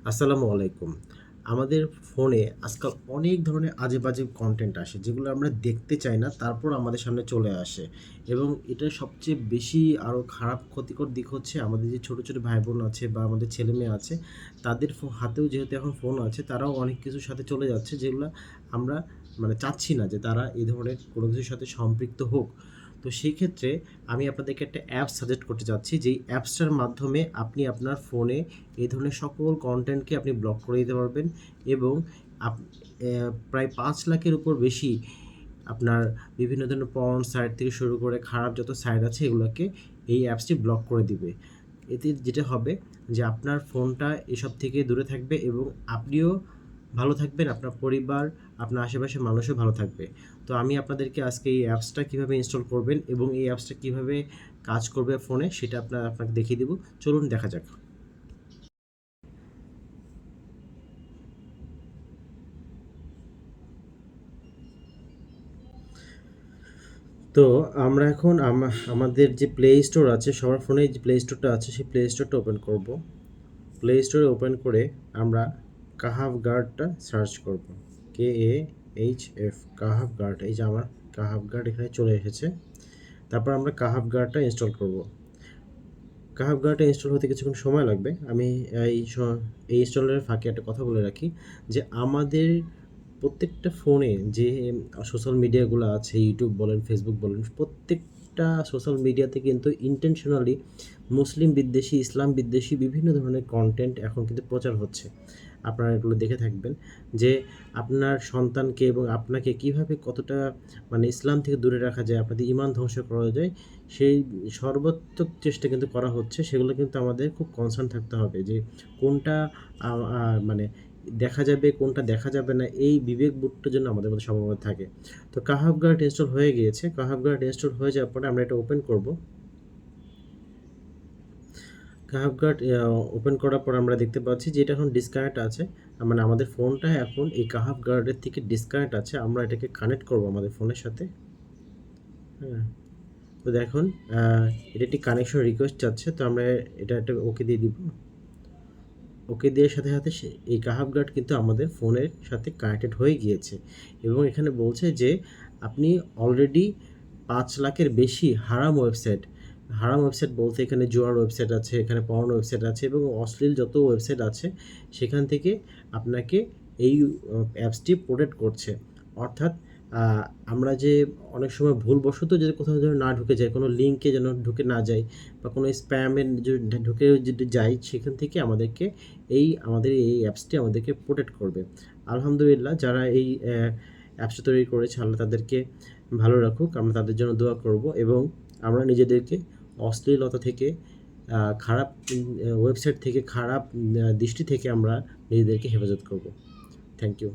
আসসালামু আলাইকুম। আমাদের ফোনে আজকাল অনেক ধরনের আজে-বাজে কনটেন্ট আসে, যেগুলো আমরা দেখতে চাই না, তারপর আমাদের সামনে চলে আসে। এবং এটার সবচেয়ে বেশি আরও খারাপ ক্ষতিকর দিক হচ্ছে আমাদের যে ছোট, ছোট ভাই-বোন আছে বা আমাদের ছেলেমেয়ে আছে, তাদের হাতেও যেহেতু এখন ফোন আছে, তারাও অনেক কিছুর সাথে চলে যাচ্ছে, যেগুলা আমরা চাচ্ছি না যে তারা এই ধরনের কোনো কিছুর সাথে সম্পৃক্ত হোক। তো সেই ক্ষেত্রে আমি আপনাদেরকে একটা অ্যাপস সাজেস্ট করতে চাচ্ছি, যেই অ্যাপসটার মাধ্যমে আপনি আপনার ফোনে এই ধরনের সকল কনটেন্টকে আপনি ব্লক করে দিতে পারবেন এবং আপ প্রায় ৫ লাখের উপর বেশি আপনার বিভিন্ন ধরনের পর্ন সাইট থেকে শুরু করে খারাপ যত সাইট আছে এগুলোকে এই অ্যাপসটি ব্লক করে দিবে। এতে যেটা হবে যে আপনার ফোনটা এসব থেকে দূরে থাকবে এবং আপনিও ভালো থাকবেন, আপনার পরিবার, আপনার আশেপাশের মানুষও ভালো থাকবে। তো আমি আপনাদেরকে আজকে এই অ্যাপসটা কীভাবে ইনস্টল করবেন এবং এই অ্যাপসটা কীভাবে কাজ করবে ফোনে সেটা আপনাকে দেখিয়ে দেবো। চলুন দেখা যাক। তো আমরা এখন আমাদের যে প্লে স্টোর আছে, সবার ফোনে যে প্লে স্টোরটা আছে সেই প্লে স্টোরটা ওপেন করব। প্লে স্টোরে ওপেন করে আমরা কাহাফ গার্ডটা সার্চ করব। KAHF কাহাফ গার্ড, এই যে আমার কাহাফ গার্ড এখানে চলে এসেছে। তারপর আমরা কাহাফ গার্ডটা ইনস্টল করব। কাহাফ গার্ডটা ইনস্টল হতে কিছুক্ষণ সময় লাগবে। আমি এই ইনস্টলের ফাঁকে একটা কথা বলে রাখি যে আমাদের প্রত্যেকটা ফোনে যে সোশ্যাল মিডিয়াগুলো আছে, ইউটিউব বলেন, ফেসবুক বলেন, প্রত্যেকটা সোশ্যাল মিডিয়াতে কিন্তু ইন্টেনশনালি মুসলিম বিদ্বেষী, ইসলাম বিদ্বেষী বিভিন্ন ধরনের কন্টেন্ট এখন কিন্তু প্রচার হচ্ছে। আপনারা এগুলো দেখে থাকবেন যে আপনার সন্তানকে এবং আপনাকে কিভাবে কতটা ইসলাম থেকে দূরে রাখা যায়, আপনাদের ঈমান ধ্বংস করা যায়, সেই সর্বাত্মক চেষ্টা কিন্তু করা হচ্ছে। সেগুলো কিন্তু আমাদের খুব কনসার্ন থাকতে হবে যে কোনটা আ আ মানে দেখা যাবে, কোনটা দেখা যাবে না, এই বিবেকবোধটা যেন আমাদের মধ্যে সবসময় থাকে। তো কাহাফ গার্ড ইনস্টল হয়ে গিয়েছে। কাহাফ গার্ড ইনস্টল হয়ে যাওয়ার পরে আমরা এটা ওপেন করব। কাহাফ গার্ড ওপেন করার পর আমরা দেখতে পাচ্ছি যে এটা এখন ডিসকানেক্ট আছে। আমাদের ফোনটা এখন এই কাহাফ গার্ডের থেকে ডিসকানেক্ট আছে। আমরা এটাকে কানেক্ট করব আমাদের ফোনের সাথে। হ্যাঁ, তো দেখুন এটা একটি কানেকশন রিকোয়েস্ট চাচ্ছে, তো আমরা এটা একটা ওকে দিয়ে দিব। ওকে দেওয়ার সাথে সাথে এই কাহাফ গার্ড কিন্তু আমাদের ফোনের সাথে কানেক্টেড হয়ে গিয়েছে এবং এখানে বলছে যে আপনি অলরেডি ৫ লাখের বেশি হারাম ওয়েবসাইট বলতে এখানে জুয়ার ওয়েবসাইট আছে, এখানে পর্ন ওয়েবসাইট আছে এবং অশ্লীল যত ওয়েবসাইট আছে সেখান থেকে আপনাকে এই অ্যাপসটি প্রোটেক্ট করছে। অর্থাৎ আমরা যে অনেক সময় ভুলবশত যদি কোথাও যেন না ঢুকে যাই, কোনো লিঙ্কে যেন ঢুকে না যাই বা কোনো স্প্যামে ঢুকে যদি যাই, সেখান থেকে আমাদের এই অ্যাপসটি আমাদেরকে প্রোটেক্ট করবে। আলহামদুলিল্লাহ, যারা এই অ্যাপসটা তৈরি করেছে আল্লাহ তাদেরকে ভালো রাখুক। আমরা তাদের জন্য দোয়া করব এবং আমরা নিজেদেরকে অশ্লীলতা থেকে, খারাপ ওয়েবসাইট থেকে, খারাপ দৃষ্টি থেকে আমরা নিজেদেরকে হেফাজত করব। Thank you.